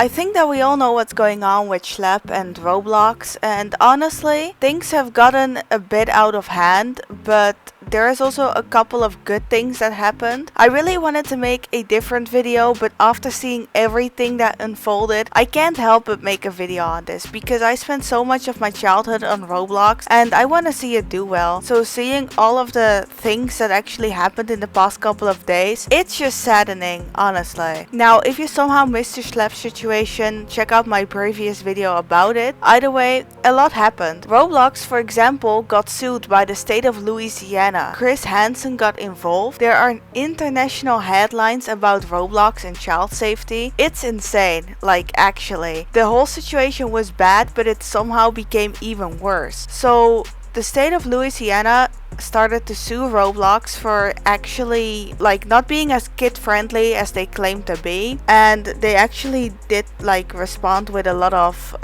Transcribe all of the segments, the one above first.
I think that we all know what's going on with Schlep and Roblox, and honestly, things have gotten a bit out of hand, but there is also a couple of good things that happened. I really wanted to make a different video, but after seeing everything that unfolded, I can't help but make a video on this because I spent so much of my childhood on Roblox and I want to see it do well. So seeing all of the things that actually happened in the past couple of days, it's just saddening, honestly. Now, if you somehow missed the Schlep situation, check out my previous video about it. Either way, a lot happened. Roblox, for example, got sued by the state of Louisiana. Chris Hansen got involved. There are international headlines about Roblox and child safety. It's insane, like actually. The whole situation was bad, but it somehow became even worse. So the state of Louisiana started to sue Roblox for actually like not being as kid friendly as they claim to be, and they actually did like respond with a lot of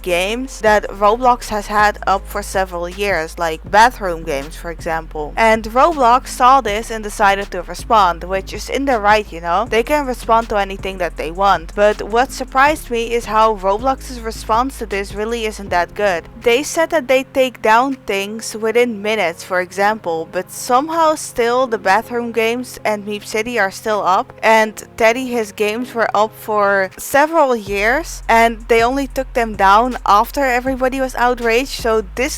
games that Roblox has had up for several years, like bathroom games for example. And Roblox saw this and decided to respond, which is in their right, you know, they can respond to anything that they want. But what surprised me is how Roblox's response to this really isn't that good. They said that they take down things within minutes, for example, but somehow still the bathroom games and Meep City are still up, and Teddy, his games were up for several years and they only took them down after everybody was outraged. So this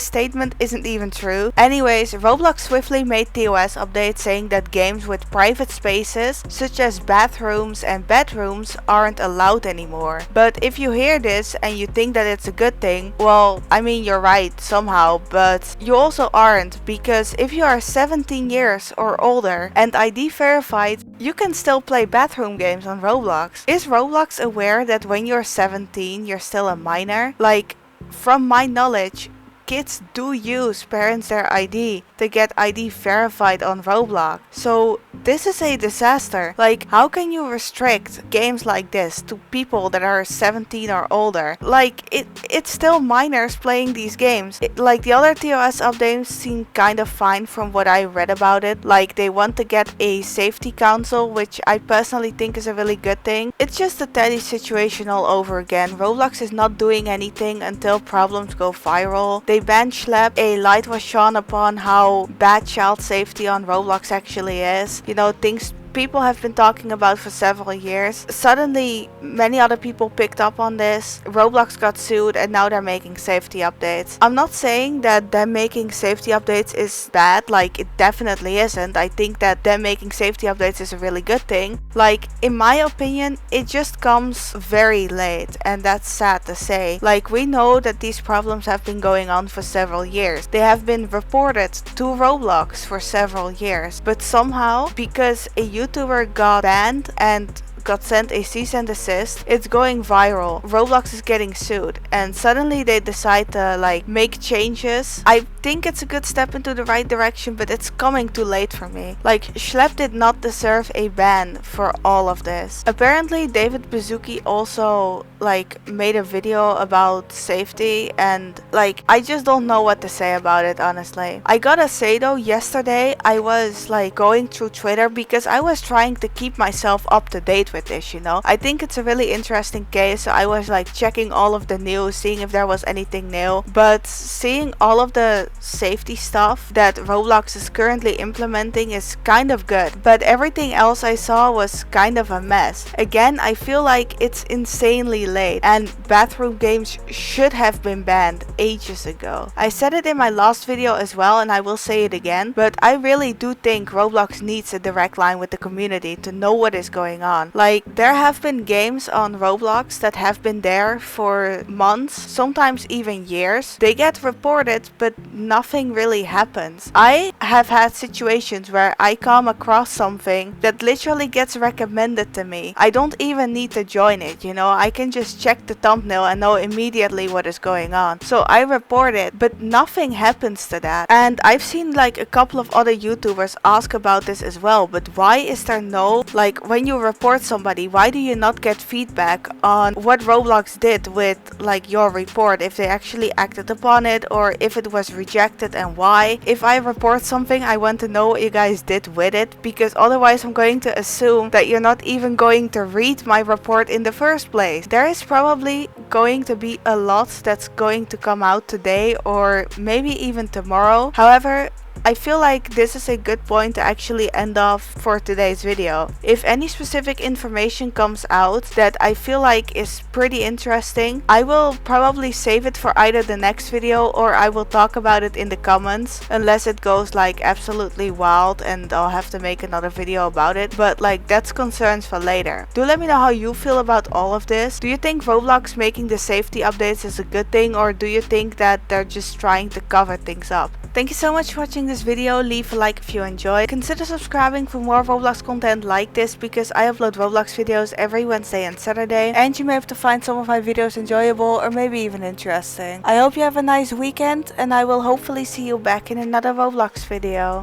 statement isn't even true. Anyways, Roblox swiftly made TOS updates saying that games with private spaces such as bathrooms and bedrooms aren't allowed anymore. But if you hear this and you think that it's a good thing, well, I mean, you're right somehow, but you also aren't, because if you are 17 years or older and ID verified, you can still play bathroom games on Roblox. Is Roblox aware that when you're 17 you're still a minor? Like, from my knowledge, kids do use parents' their ID to get ID verified on Roblox. So this is a disaster. Like, how can you restrict games like this to people that are 17 or older? Like, it's still minors playing these games. Like, the other TOS updates seem kind of fine from what I read about it. Like, they want to get a safety council, which I personally think is a really good thing. It's just the Teddy situation all over again. Roblox is not doing anything until problems go viral. They banned Schlep. A light was shone upon how bad child safety on Roblox actually is. You know, things people have been talking about for several years. Suddenly, many other people picked up on this. Roblox got sued and now they're making safety updates. I'm not saying that them making safety updates is bad, like it definitely isn't. I think that them making safety updates is a really good thing. Like, in my opinion, it just comes very late, and that's sad to say. Like, we know that these problems have been going on for several years. They have been reported to Roblox for several years, but somehow, because a YouTuber got banned and got sent a cease and desist, it's going viral. Roblox is getting sued and suddenly they decide to like make changes. I think it's a good step into the right direction, but it's coming too late for me. Like, Schlep did not deserve a ban for all of this. Apparently David Bazuki also like made a video about safety, and like I just don't know what to say about it, honestly. I gotta say though, yesterday I was like going through Twitter because I was trying to keep myself up to date with this, you know. I think it's a really interesting case, so I was like checking all of the news, seeing if there was anything new. But seeing all of the safety stuff that Roblox is currently implementing is kind of good, but everything else I saw was kind of a mess. Again, I feel like it's insanely late and bathroom games should have been banned ages ago. I said it in my last video as well, and I will say it again, but I really do think Roblox needs a direct line with the community to know what is going on. Like, there have been games on Roblox that have been there for months, sometimes even years. They get reported, but nothing really happens. I have had situations where I come across something that literally gets recommended to me. I don't even need to join it, you know. I can just check the thumbnail and know immediately what is going on. So I report it, but nothing happens to that. And I've seen like a couple of other YouTubers ask about this as well, but why is there no, like, when you report somebody, why do you not get feedback on what Roblox did with like your report, if they actually acted upon it or if it was rejected and why? If I report something, I want to know what you guys did with it, because otherwise I'm going to assume that you're not even going to read my report in the first place. There is probably going to be a lot that's going to come out today or maybe even tomorrow. However, I feel like this is a good point to actually end off for today's video. If any specific information comes out that I feel like is pretty interesting, I will probably save it for either the next video or I will talk about it in the comments, unless it goes like absolutely wild and I'll have to make another video about it, but like that's concerns for later. Do let me know how you feel about all of this. Do you think Roblox making the safety updates is a good thing, or do you think that they're just trying to cover things up? Thank you so much for watching this video. Leave a like if you enjoyed. Consider subscribing for more Roblox content like this, because I upload Roblox videos every Wednesday and Saturday, and you may have to find some of my videos enjoyable or maybe even interesting. I hope you have a nice weekend, and I will hopefully see you back in another Roblox video.